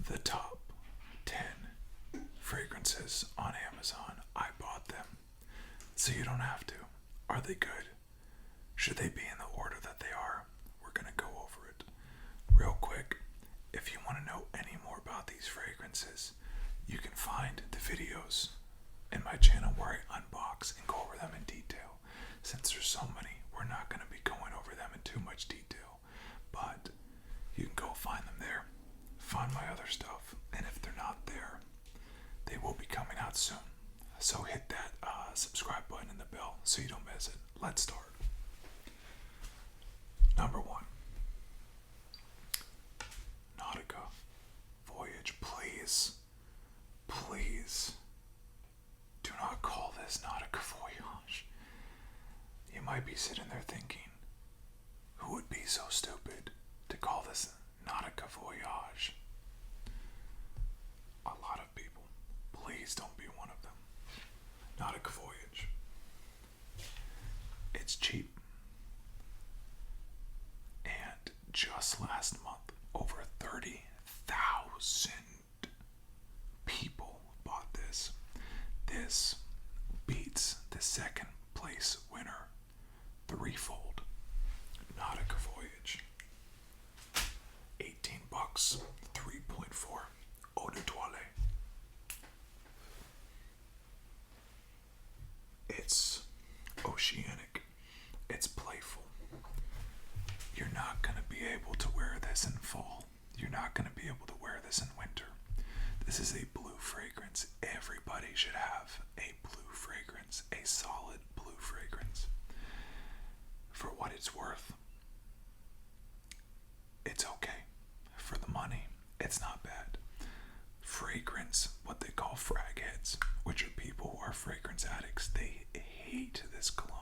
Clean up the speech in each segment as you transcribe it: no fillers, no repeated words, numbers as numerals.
the top 10 fragrances on Amazon. I bought them, so you don't have to. Are they good? Should they be in the order that they are? We're going to go over it real quick. If you want to know any more about these fragrances, you can find the videos in my channel where I unbox and go over them in detail. Since there's so many, we're not going to be going over them in too much detail, but you can go find them there. Find my other stuff, and if they're not there, they will be coming out soon. So hit that subscribe button and the bell so you don't miss it. Let's start. Number 1. Nautica Voyage. Please do not call this Nautica Voyage. You might be sitting there thinking, who would be so stupid to call this Nautica Voyage? A lot of people. Please don't be one of them. Nautica Voyage. It's cheap. And just last month, over 30,000 people bought this. This beats the second place winner threefold. Nautica Voyage. $18, 3.4 eau de toilette. It's oceanic. It's playful. You're not going to be able to wear this in fall. You're not going to be able to wear this in winter. This is a blue fragrance. Everybody should have a blue fragrance, a solid blue fragrance. For what it's worth, it's okay. For the money, it's not bad. Fragrance, what they call frag heads, which are people who are fragrance addicts, they hate this cologne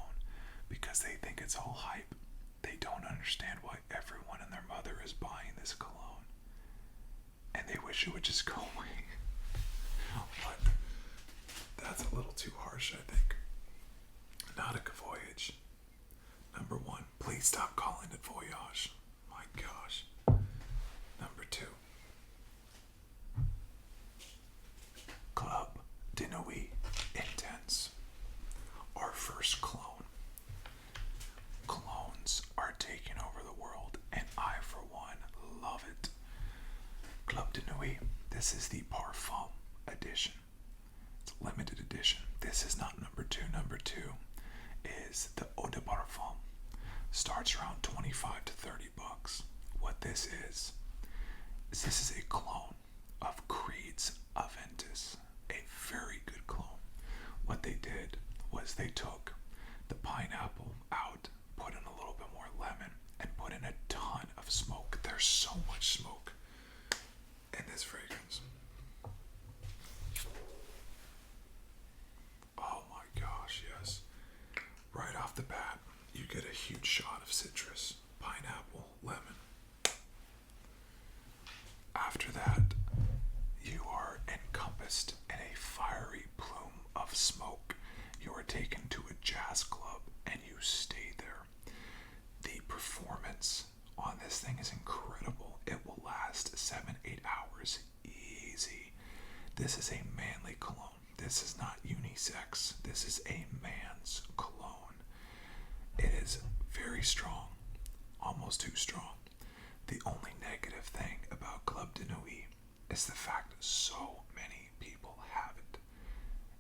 because they think it's all hype. They don't understand why everyone and their mother is buying this cologne. And they wish it would just go away. But that's a little too harsh, I think. Nautica Voyage. Number 1. Please stop calling it Voyage. My gosh. Number 2. Club de Nuit Intense. Our first cologne. Colognes are taking over the world, and I, for one, love it. Club de Nuit. This is the Parfum edition. It's a limited edition. This is not number 2. Number 2 is the Eau de Parfum. Starts around 25 to 30 bucks. What this is this is a clone of Creed's Aventus. A very good clone. What they did was they took the pineapple out, put in a little bit more lemon, and put in a ton of smoke. There's so much smoke in this fragrance. Oh my gosh, yes. Right off the bat, you get a huge shot of citrus, pineapple, lemon. After that, you are encompassed in a fiery plume of smoke. You are taken to a jazz club and you stay there. The performance on this thing is incredible. It will last 7-8 hours easy. This is a manly cologne. This is not unisex. This is a man's cologne. It is very strong, almost too strong. The only negative thing about Club de Nuit is the fact that so many people have it.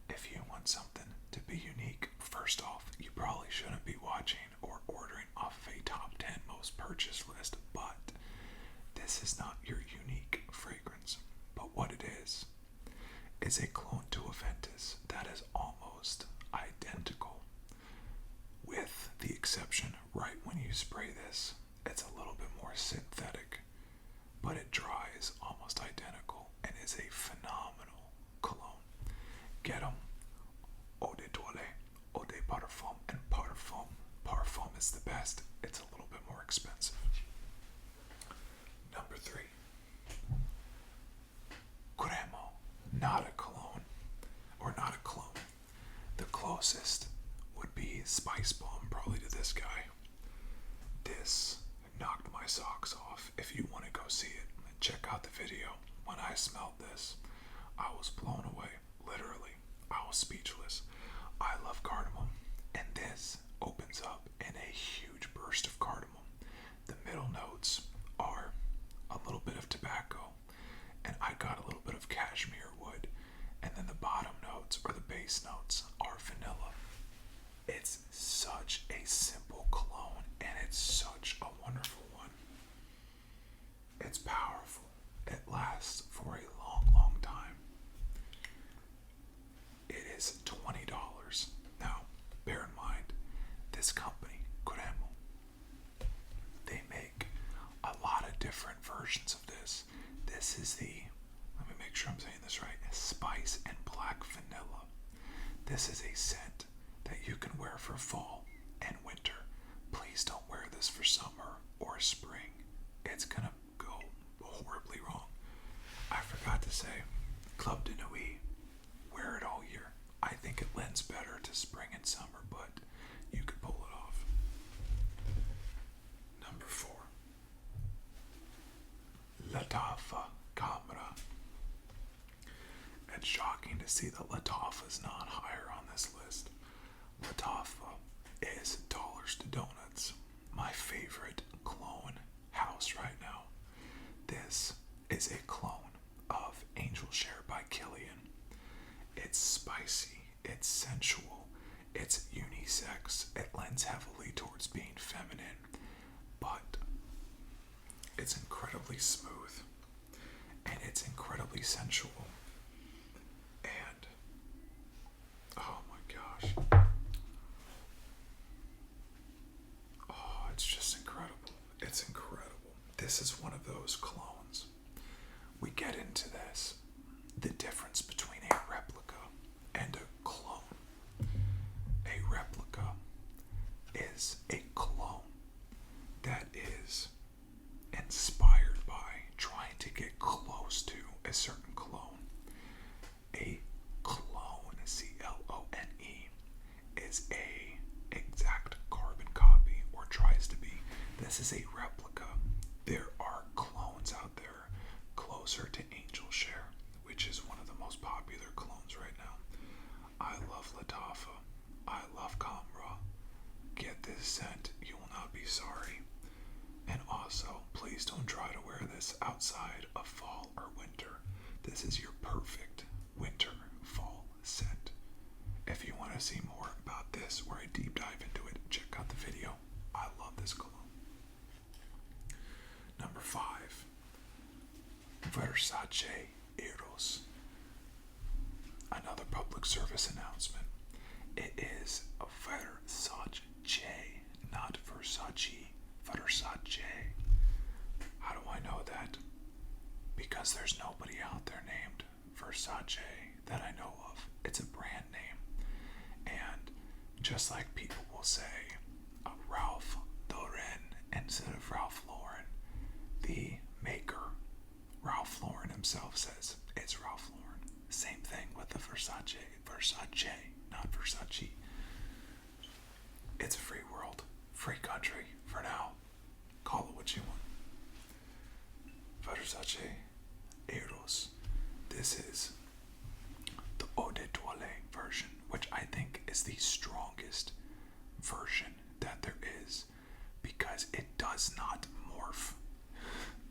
If you want something to be unique, first off, you probably shouldn't be watching or ordering off of a top 10 most purchased list, but this is not your unique fragrance. But what it is a clone to Aventus that is almost identical, with the exception right when you spray this, it's a little bit more synthetic, but it dries almost identical and is a phenomenal cologne. Get them. Eau de toilette, eau de parfum, and parfum. Parfum is the best. It's a little bit more expensive. Number 3. Cremo. Not a cologne. Or not a cologne. The closest would be Spice Bomb, probably, to this guy. This knocked my socks off. If you want to go see it, check out the video. When I smelled this, I was blown away. Literally, I was speechless. I love cardamom, and this opens up in a huge burst of cardamom. The middle notes are a little bit of tobacco, and I got a little bit of cashmere wood, and then the bottom notes, or the base notes, are vanilla. It's such a simple cologne, and it's such a wonderful one. It's powerful. It lasts for a long, long time. It is $20. Now, bear in mind, this company, Cremo, they make a lot of different versions of this. This is the, let me make sure I'm saying this right, spice and black vanilla. This is a scent that you can wear for fall and winter. Please don't wear this for summer or spring. It's gonna go horribly wrong. I forgot to say, Club de Nuit, wear it all year. I think it lends better to spring and summer, but you could pull it off. Number 4. Lattafa Kamrah. It's shocking to see that Lattafa is not higher on this list. Lattafa is dollars to donuts. My favorite clone house right now. This is a clone of Angel Share by Killian. It's spicy, it's sensual, it's unisex, it lends heavily towards being feminine, but it's incredibly smooth, and it's incredibly sensual, and oh my gosh, oh, it's just incredible. It's incredible. This is one of those clones. We get into this, the difference between a replica and a clone. A replica is a clone that is inspired by trying to get close to a certain clone. A clone, C-L-O-N-E, is a exact carbon copy, or tries to be. This is a replica. There are clones out there closer to Angel Share, which is one of the most popular clones right now. I love Lattafa. I love Kamrah. Get this scent. You will not be sorry. And also, please don't try to wear this outside of fall or winter. This is your perfect winter fall scent. If you want to see more about this, where I deep dive into it, check out the video. I love this cologne. Number 5. Versace Eros. Another public service announcement. It is a Versace, not Versace. Versace. How do I know that? Because there's nobody out there named Versace that I know of. It's a brand name. And just like people will say Ralph Lauren instead of Ralph Lauren, the maker, Ralph Lauren himself, says it's Ralph Lauren. Same thing with the Versace. Versace, not Versace. It's a free world, free country for now. Call it what you want. Versace Eros. This is the Eau de Toilette version, which I think is the strongest version that there is, because it does not morph,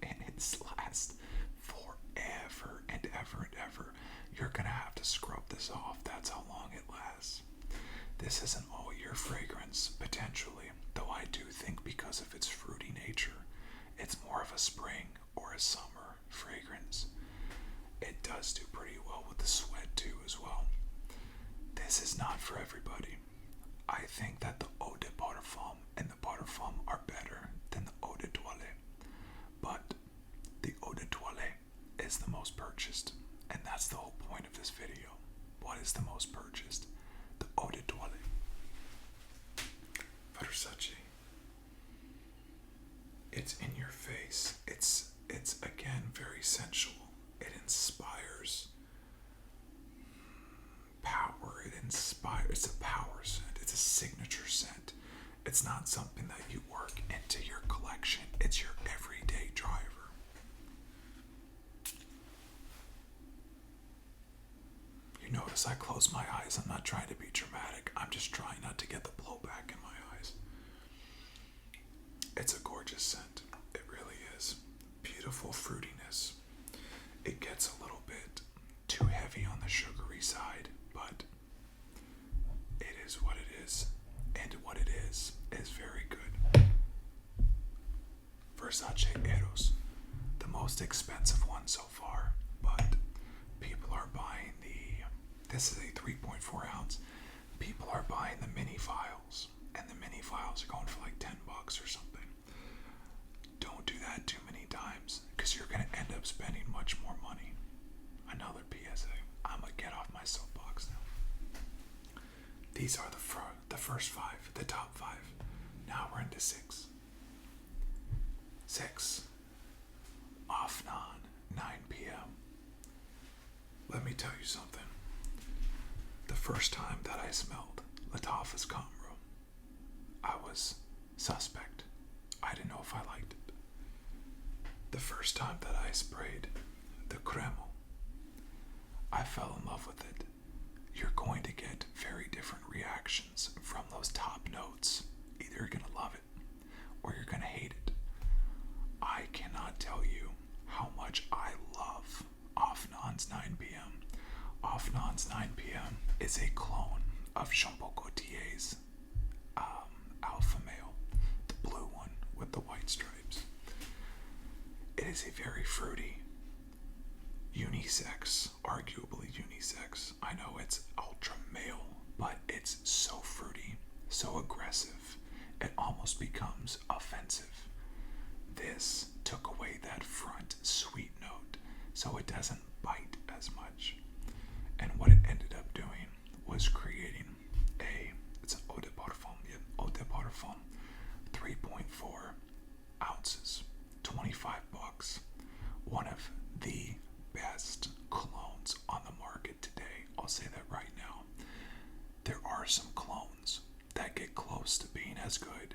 and it lasts forever and ever and ever. You're gonna have to scrub this off. That's how long it lasts. This is an all-year fragrance, potentially, though I do think because of its fruity nature, it's more of a spring or a summer fragrance. It does do pretty well with the sweat too as well. This is not for everybody. I think that the Eau de Parfum and the Parfum are better than the Eau de Toilette, but the Eau de Toilette is the most purchased, and that's the whole point of this video. What is the most purchased? The Eau de Toilette. Versace. It's in your face. It's again very sensual. It inspires power. It's a power scent. It's a signature scent. It's not something that you work into your collection. It's your everyday driver. notice I close my eyes. I'm not trying to be dramatic. I'm just trying not to get the blowback in my eyes. It's a gorgeous scent. It really is. Beautiful fruitiness. It gets a little bit too heavy on the sugary side, but it is what it is. And what it is very good. Versace Eros. The most expensive one so far, but people are buying this is a 3.4 ounce. People are buying the mini vials, and the mini vials are going for like $10 or something. Don't do that too many times, because you're going to end up spending much more money. Another PSA. I'm going to get off my soapbox now. These are the first 5, the top 5. Now we're into 6. 6. Afnan, 9 p.m. Let me tell you something. The first time that I smelled Lattafa's Kamrah, I was suspect. I didn't know if I liked it. The first time that I sprayed the Cremo, I fell in love with it. You're going to get very different reactions from those top notes. Either you're going to love it or you're going to hate it. I cannot tell you how much I love Afnan's 9 p.m. Afnan's 9 p.m. is a clone of Jean Paul Gaultier's Alpha Male, the blue one with the white stripes. It is a very fruity, unisex, arguably unisex. I know it's ultra male, but it's so fruity, so aggressive, it almost becomes offensive. This took away that front sweet note, so it doesn't bite as much. And what it ended up doing was creating it's an eau de parfum, eau de parfum, 3.4 ounces, $25. One of the best colognes on the market today. I'll say that right now. There are some colognes that get close to being as good.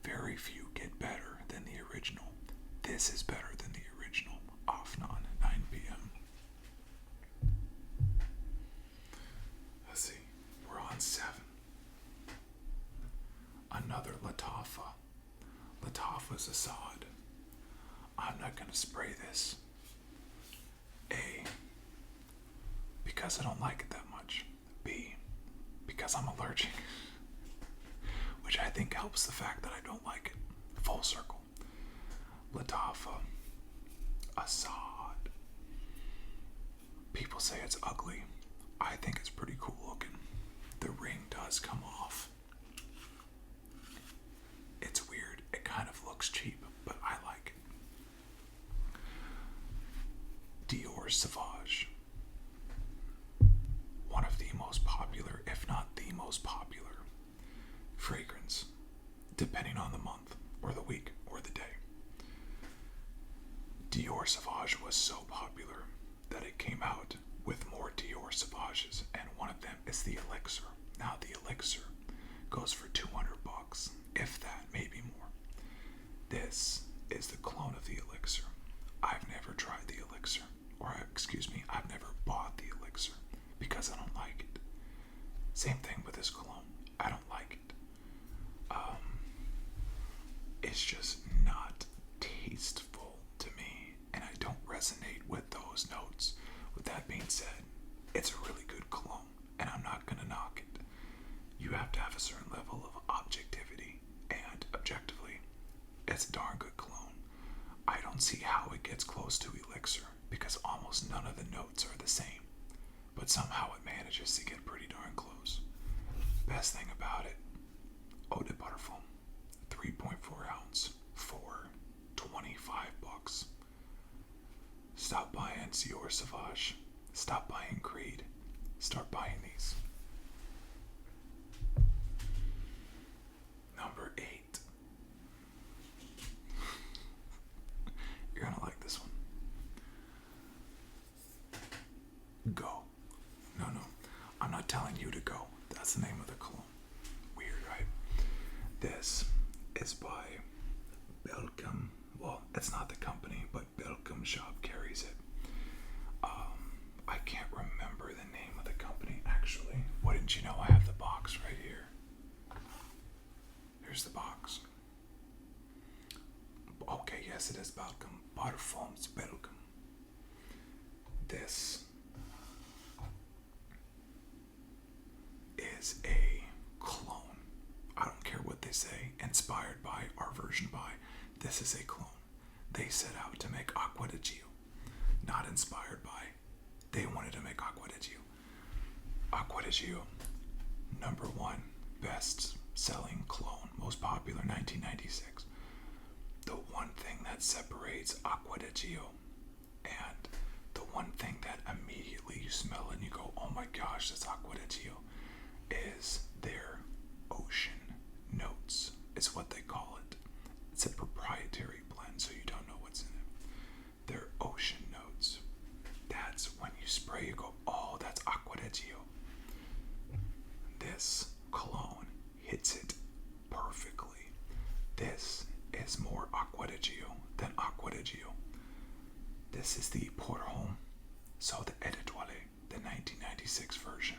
Very few get better than the original. This is better than the original. Afnan, 9 p.m. Let's see. We're on 7. Another Lattafa. Lattafa's Asad. I'm not going to spray this. A, because I don't like it that much. B, because I'm allergic. Which I think helps the fact that I don't like it. Full circle. Lattafa. Asad. People say it's ugly. I think it's pretty cool looking. The ring does come off. It's weird. It kind of looks cheap, but I like it. Dior Sauvage. One of the most popular, if not the most popular, fragrance, depending on the month, or the week, or the day. Dior Sauvage was so popular that it came out with more Dior Sauvages, and one of them is the Elixir. Now the Elixir goes for $200, if that, maybe more. This is the clone of the Elixir. I've never tried the Elixir, I've never bought the Elixir because I don't like it. Same thing with this cologne. I don't like it. It's just not tasteful to me, and I don't resonate with those notes. With that being said, it's a really good cologne, and I'm not going to knock it. You have to have a certain level of objectivity, and objectively, it's a darn good cologne. I don't see how it gets close to Elixir, because almost none of the notes are the same, but somehow it manages to get pretty darn close. Best thing about it, eau de parfum, 3.4 ounce for $25. Stop buying Dior Sauvage. Stop buying Creed. Start buying these. Number 8. You're gonna like this one. Go. No. I'm not telling you to go. That's the name of the cologne. Weird, right? This is by Belgium. Well, it's not the company, but Belgium Shop carries it. I can't remember the name of the company. Didn't you know I have the box right here? Here's the box. Okay, yes, it is Belgium. Parfums Belgium. This is a clone. I don't care what they say. Inspired by, our version by. This is a clone. They set out to make Acqua di Gio. Not inspired by. They wanted to make Acqua di Gio. Acqua di Gio, #1 best-selling clone, most popular 1996. The one thing that separates Acqua di Gio and the one thing that immediately you smell and you go, oh my gosh, that's Acqua di Gio, is their ocean notes. It's what they call it. It's a proprietary blend, so you don't know what's in it. Their ocean notes. That's when you spray, you go, oh, that's Acqua di Gio. This cologne hits it perfectly. This is more Acqua di Gio than Acqua di Gio. This is the Pour Homme, so the Étoile, the 1996 version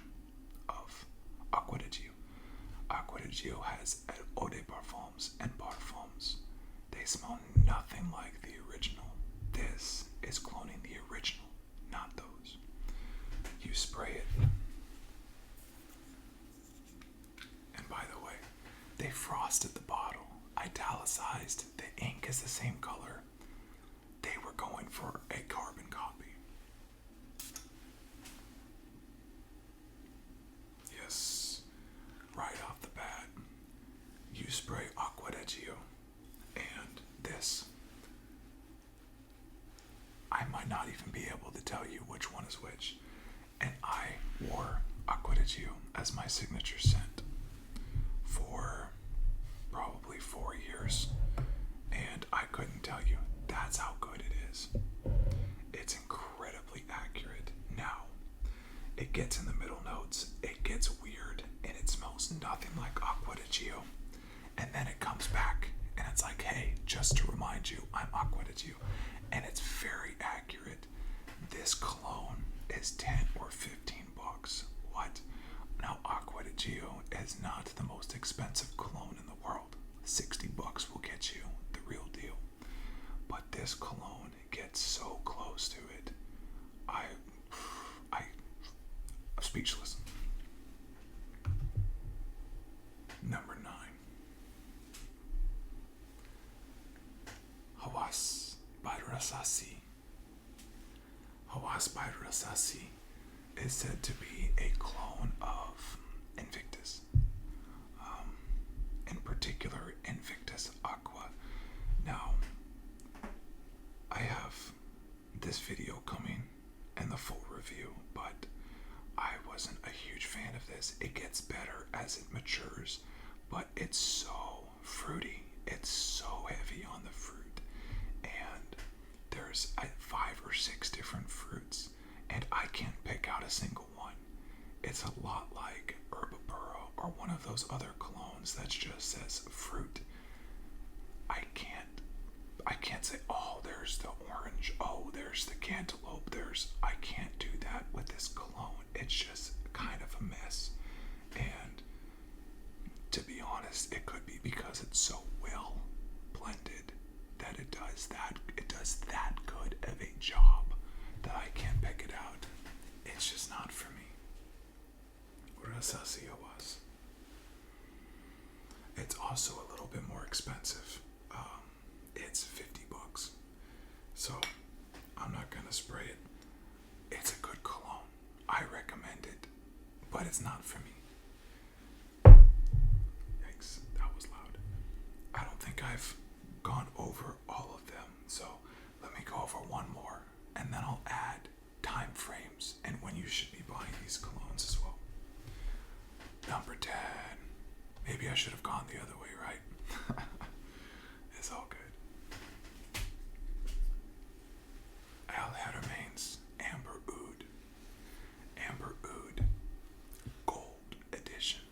of Acqua di Gio. Acqua di Gio has eau de parfums and parfums. They smell nothing like the original. This is cloning the original, not those. You spray it. And by the way, they frosted the bottle, italicized. The ink is the same color. They were going for a carbon copy. Yes, right off the bat, you spray Acqua di Gio and this. I might not even be able to tell you which one is which. And I wore Acqua di Gio as my signature scent for probably 4 years. And I couldn't tell you. That's how good it is. It's incredibly accurate. Now, it gets in the middle notes, it gets weird, and it smells nothing like Acqua di Gio. And then it comes back, and it's like, hey, just to remind you, I'm Acqua di Gio. And it's very accurate. This cologne is 10 or 15 bucks. What? Now, Acqua di Gio is not the most expensive cologne in the world. 60 bucks will get you the real deal. But this cologne gets so close to it. I'm speechless. #9. Hawas by Rasasi. Hawas by Rasasi is said to be a clone of Invictus. In particular, Invictus Acqua. Now, I have this video coming and the full review, but I wasn't a huge fan of this. It gets better as it matures, but it's so fruity. It's so heavy on the fruit. And there's 5 or 6 different fruits, and I can't pick out a single one. It's a lot like Herba Pura or one of those other colognes that just says fruit. I can't say, oh, there's the orange, oh, there's the cantaloupe, I can't do that with this cologne. It's just kind of a mess. And to be honest, it could be because it's so well blended that it does that good of a job that I can't pick it out. It's just not for me. Rasasi was. It's also a little bit more expensive. It's 50 bucks. So I'm not gonna spray it. It's a good cologne. I recommend it, but it's not for me. Yikes, that was loud. I don't think I've gone over all of them, so let me go over one more, and then I'll add time frames and when you should be buying these colognes as well. #10. Maybe I should have gone the other way, right? It's all good. Haramain's Amber Oud. Amber Oud Gold Edition.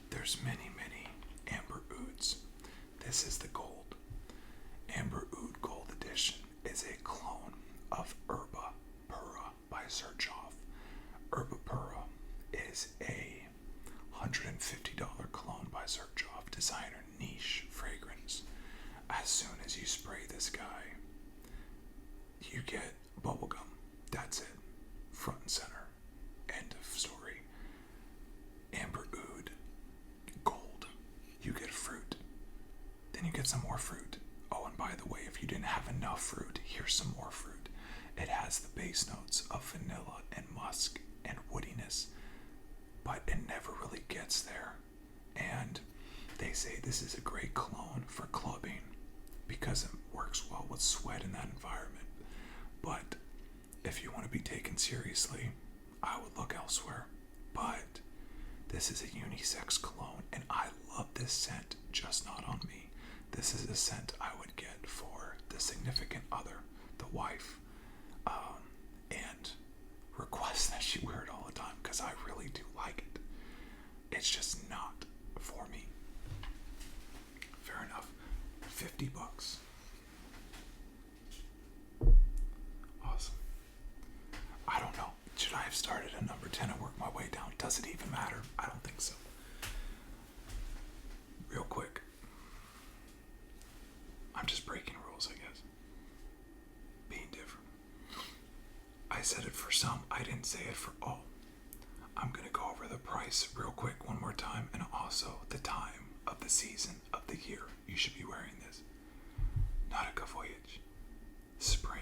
There's many Amber Ouds. This is the gold. Amber Oud Gold Edition is a clone of Herba Pura by Serjoff. Herba Pura is a designer niche fragrance. As soon as you spray this guy, you get bubblegum. That's it. Front and center. End of story. Amber oud. Gold. You get fruit. Then you get some more fruit. Oh, and by the way, if you didn't have enough fruit, here's some more fruit. It has the base notes of vanilla and musk and woodiness, but it never really gets there. And they say this is a great cologne for clubbing because it works well with sweat in that environment. But if you want to be taken seriously, I would look elsewhere. But this is a unisex cologne, and I love this scent, just not on me. This is a scent I would get for the significant other, the wife, and request that she wear it all the time because I really do like it. It's just not for me. Fair enough. $50. Awesome. I don't know. Should I have started at number 10 and worked my way down? Does it even matter? I don't think so. Real quick. I'm just breaking rules, I guess. Being different. I said it for some, I didn't say it for all. I'm going to go over the price real quick one more time, and also the time of the season of the year you should be wearing this. Nautica Voyage. Spring,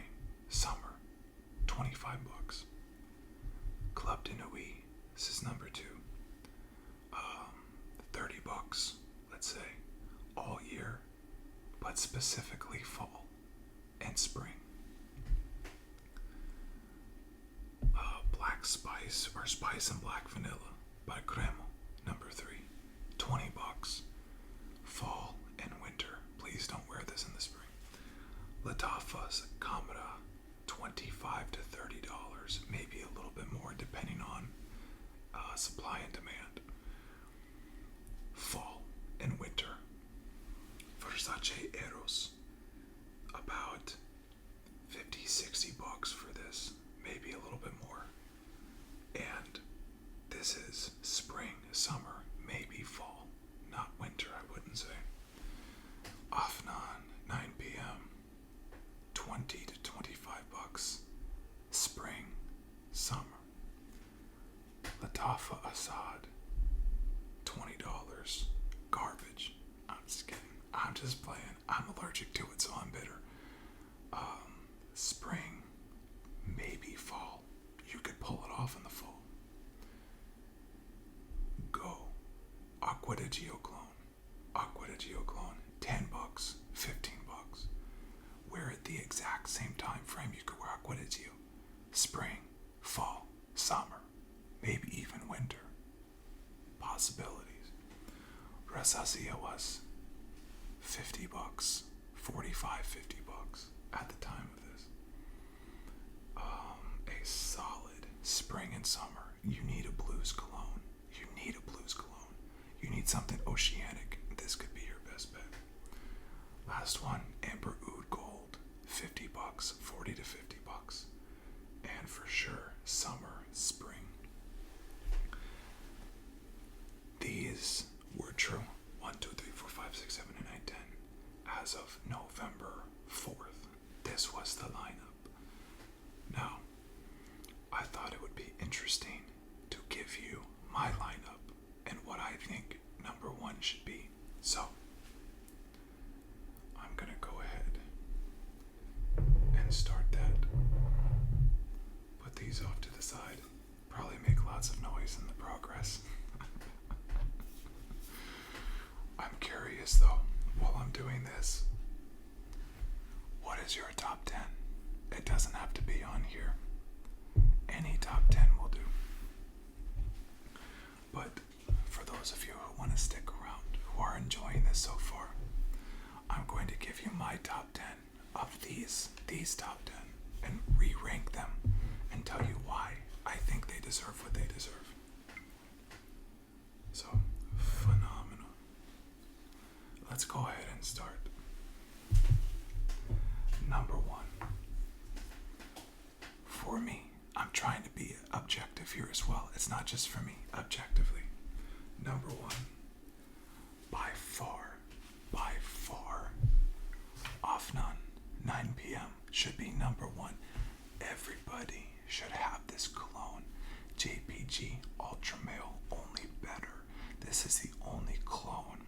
summer, $25. Club de Nuit, this is number 2. $30, let's say, all year, but specifically fall and spring. Black Spice or Spice and Black Vanilla by Cremo, number 3, $20. Fall and winter, please don't wear this in the spring. Lattafa's Kamrah, $25 to $30, maybe a little bit more depending on supply and demand. Fall and winter. Versace Eros, about $50-$60 for this, maybe a little bit more. And this is spring, summer, maybe fall, not winter, I wouldn't say. Afnan, 9 p.m., $20 to $25, spring, summer. Lattafa Asad, $20, garbage. I'm just kidding. I'm just playing. I'm allergic to it, so I'm bitter. Spring, maybe fall. You could pull it off in the fall. Go. Acqua de Cologne. Acqua de Cologne. $10, $15. Wear it the exact same time frame you could wear Acqua de Gio. Spring, fall, summer, maybe even winter. Possibilities. Rasasi Hawas, $50, $45, $50 at the time of this. A solid spring and summer. You need a blues cologne. You need a blues cologne. You need something oceanic. This could be your best bet. Last one, Amber Oud Gold, $50, $40 to $50. And for sure, summer, spring. These were true. 1, 2, 3, 4, 5, 6, 7, 8, 9, 10. As of November 4th, this was the lineup. Now, I thought it would be interesting to give you my lineup and what I think number 1 should be. So, I'm gonna go ahead and start that. Put these off to the side. Probably make lots of noise in the progress. I'm curious though, while I'm doing this, what is your top 10? It doesn't have to be on here. Any top 10 will do. But for those of you who want to stick around, who are enjoying this so far, I'm going to give you my top 10 of these top 10 and re-rank them and tell you why I think they deserve what they deserve. So, phenomenal. Let's go ahead and start. Number 1. For me, I'm trying to be objective here as well. It's not just for me, objectively. Number 1, by far, Afnan, 9 p.m. should be number one. Everybody should have this cologne. JPG Ultra Male, only better. This is the only cologne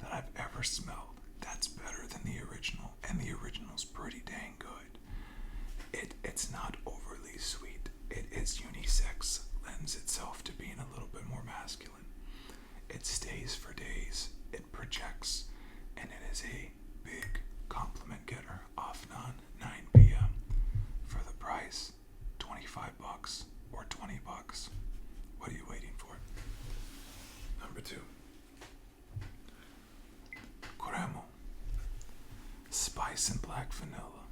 that I've ever smelled that's better than the original, and the original's pretty dang good. It's not overly sweet. It is unisex, lends itself to being a little bit more masculine. It stays for days, it projects, and it is a big compliment getter. Afnan, 9 p.m. For the price, $25 or $20. What are you waiting for? Number 2. Cremo. Spice and black vanilla.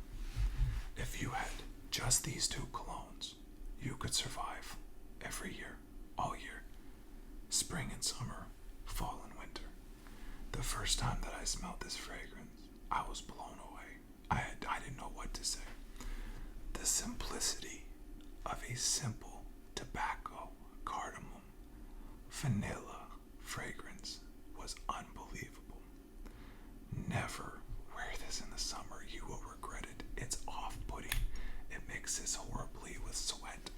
If you had just these 2 colognes, you could survive every year, all year, spring and summer, fall and winter. The first time that I smelled this fragrance, I was blown away. I didn't know what to say. The simplicity of a simple tobacco, cardamom, vanilla fragrance was unbelievable. Never wear this in the summer. You will regret it. It's off-putting. It mixes horribly with sweat.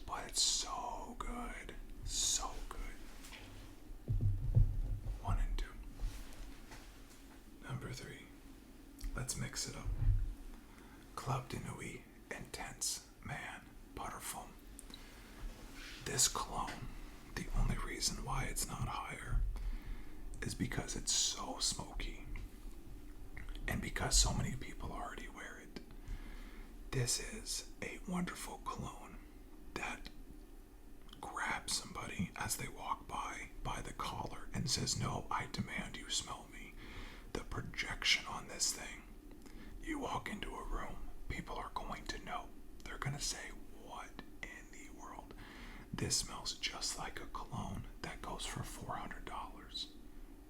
But it's so good. So good. 1 and 2. Number 3. Let's mix it up. Club de Nuit Intense Man Parfum. This cologne, the only reason why it's not higher is because it's so smoky and because so many people already wear it. This is a wonderful cologne that grabs somebody as they walk by the collar and says, "No, I demand you smell me." The projection on this thing, you walk into a room, people are going to know. They're going to say, "What in the world?" This smells just like a cologne that goes for $400.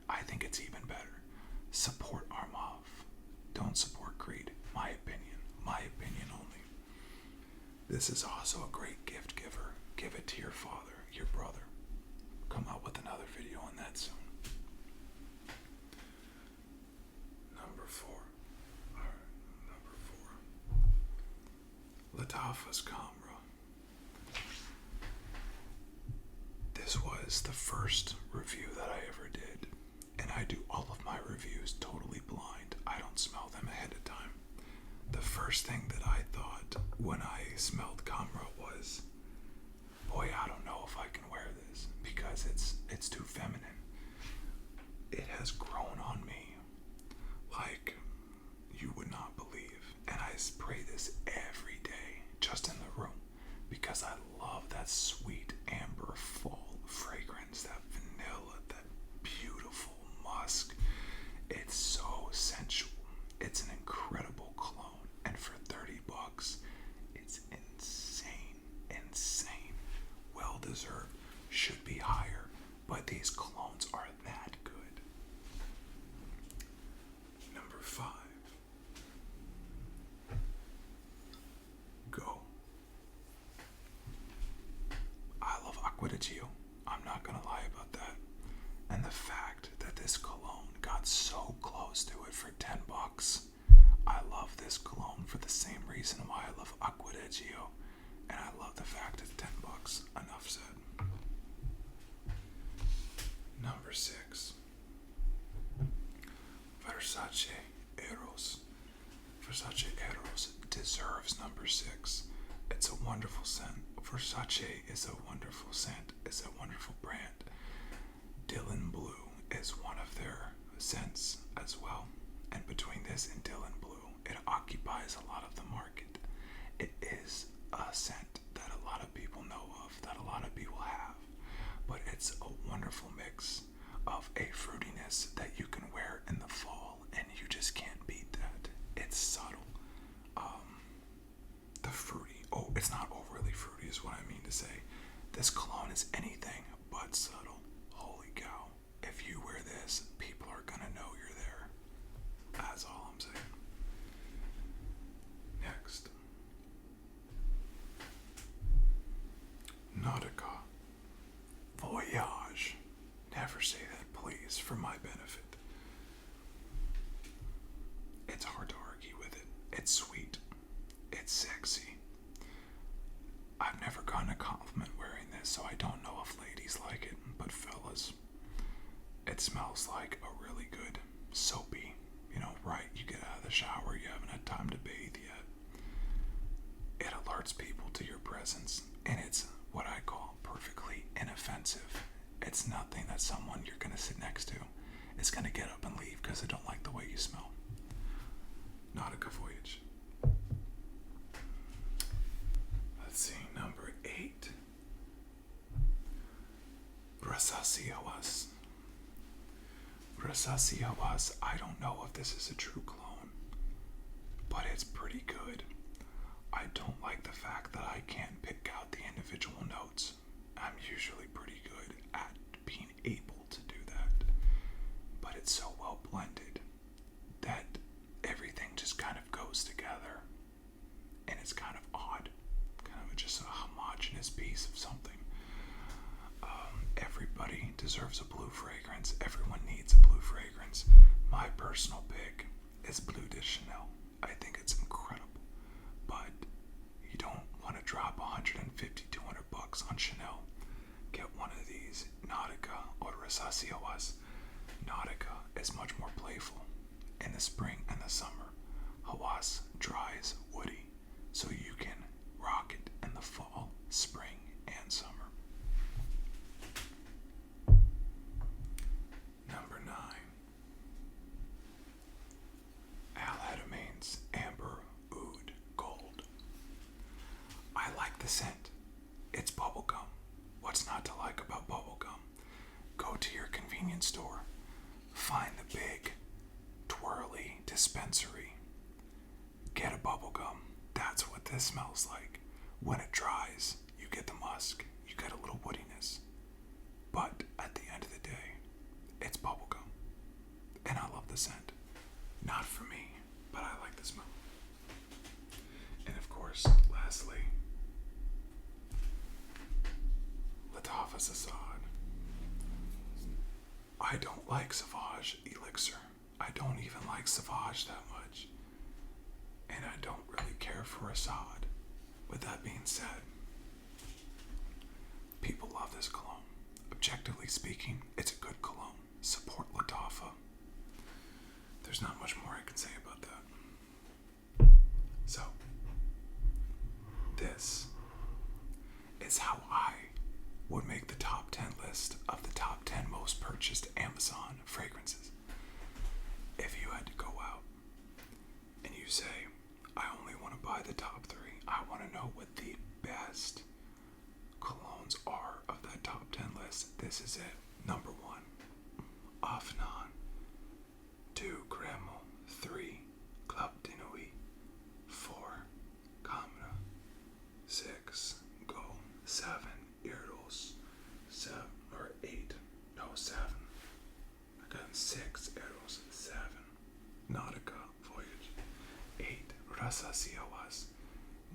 I think it's even better. Support Armaf. Don't support greed. My opinion only. This is also a great gift giver. Give it to your father, your brother. Come out with another video on that soon. Number 4. Lattafa's Kamrah. This was the first review that I ever did, and I do all of my reviews totally blind. I don't smell them ahead of time. The first thing that I thought when I smelled Kamrah was, boy, I don't know if I can wear this because it's too feminine. It has grown on me like you would not believe, and I spray this every day just in the room because I love that sweet amber fall fragrance, that vanilla, that beautiful musk. It's so sensual. It's an incredible cologne, and for $30, it's insane. Well deserved. Should be higher, but these colognes are that good. Number 5. Go. I love Acqua. I'm not gonna lie about that. And the fact that this cologne got so close to it for $10, I love this cologne for the same reason why I love Acqua, and I love the fact it's $10. Enough said. Number 6. Versace Eros. Versace Eros deserves number 6. It's a wonderful scent. Versace is a wonderful scent. It's a wonderful brand. Dylan Blue is one of their scents as well. And between this and Dylan Blue, it occupies a lot of the market. It is a scent that a lot of people know of, that a lot of people have. But it's a wonderful mix of a fruitiness that you can wear in the fall, and you just can't beat that. It's subtle. The fruity, it's not overly fruity is what I mean to say. This cologne is anything but subtle. Holy cow. If you wear this, people are gonna know you're there. That's all I'm saying. Next. Nautica Voyage. Never say that, I've never gotten a compliment wearing this, so I don't know if ladies like it, but fellas, it smells like a really good soapy, right, you get out of the shower, you haven't had time to bathe yet. It alerts people to your presence, and it's what I call perfectly inoffensive. It's nothing that someone you're going to sit next to is going to get up and leave because they don't like the way you smell. Nautica Voyage. Let's see, number 8. Rasasi Hawas. Rasasi Hawas, I don't know if this is a true clone, but it's pretty good. I don't like the fact that I can't pick out the individual notes. I'm usually pretty good at being able to do that, but it's so well blended that everything just kind of goes together, and it's kind of odd, kind of just a homogeneous piece of something. Everybody deserves a blue fragrance. Everyone needs a blue fragrance. My personal pick is Bleu de Chanel. I think it's incredible, but you don't want to drop $150, $200 on Chanel. Get one of these, Nautica or Rasasi Hawas. Nautica is much more playful in the spring and the summer. Hawas dries, woody, so you can rock it in the fall, spring, and summer. Number 9. Haramain's Amber Oud Gold. I like the scent. It's bubblegum. What's not to like about bubblegum? Go to your convenience store. Find the big, twirly dispensary. Get a bubblegum. That's what this smells like. When it dries, you get the musk. You get a little woodiness. But at the end of the day, it's bubblegum. And I love the scent. Not for me, but I like the smell. And of course, lastly, Lattafa's Asad. I don't like Sauvage Elixir. I don't even like Sauvage that much. And I don't really care for Asad. With that being said, people love this cologne. Objectively speaking, it's a good cologne. Support Lattafa. There's not much more I can say about that. So, this is how I would make the top 10 list of the top 10 most purchased Amazon fragrances. If you had to go out and you say, I only want to buy the top 3, I want to know what the best colognes are of that top 10 list, this is it. Number 1, Afnan. 2, Cremo. 3, Club de Nuit. 4, Kamrah. 6, Go. 7, Eros. 7 or 8. No, 7. I got 6, Eros. 7, Nautica Voyage. 8, Rasasi Hawas.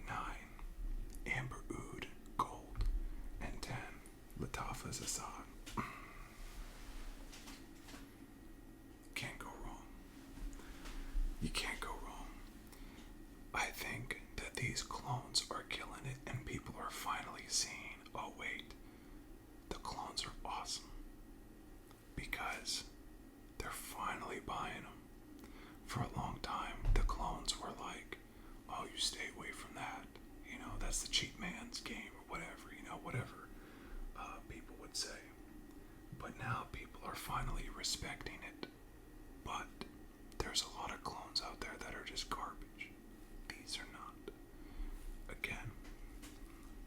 9, Amber Oud Gold. And 10, Lattafa's Asad. Can't go wrong. You can't go wrong. I think that these clones are killing it, and people are finally seeing, oh wait, the clones are awesome. Because they're finally buying them. For a long time, the clones were like, oh, you stay away from that. That's the cheap man's game, or whatever, whatever people would say. But now people are finally respecting it. But there's a lot of clones out there that are just garbage. These are not. Again,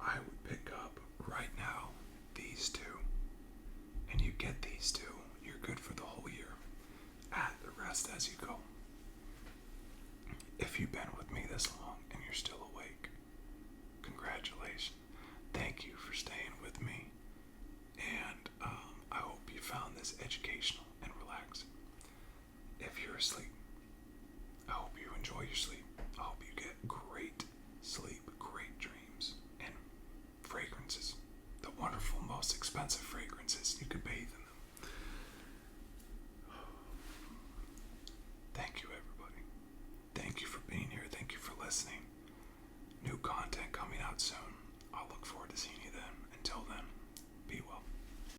I would pick up right now these 2. And you get these 2, you're good for the whole year. Add the rest as you go. If you've been with me this long and you're still awake, congratulations. Thank you for staying with me. And I hope you found this educational and relaxing. If you're asleep, I hope you enjoy your sleep. I hope you get great sleep, great dreams, and fragrances. The wonderful, most expensive fragrances. You could bathe in them. Thank you, everybody. Thank you for being here. Thank you for listening. New content coming out soon. I'll look look forward to seeing you then. Until then.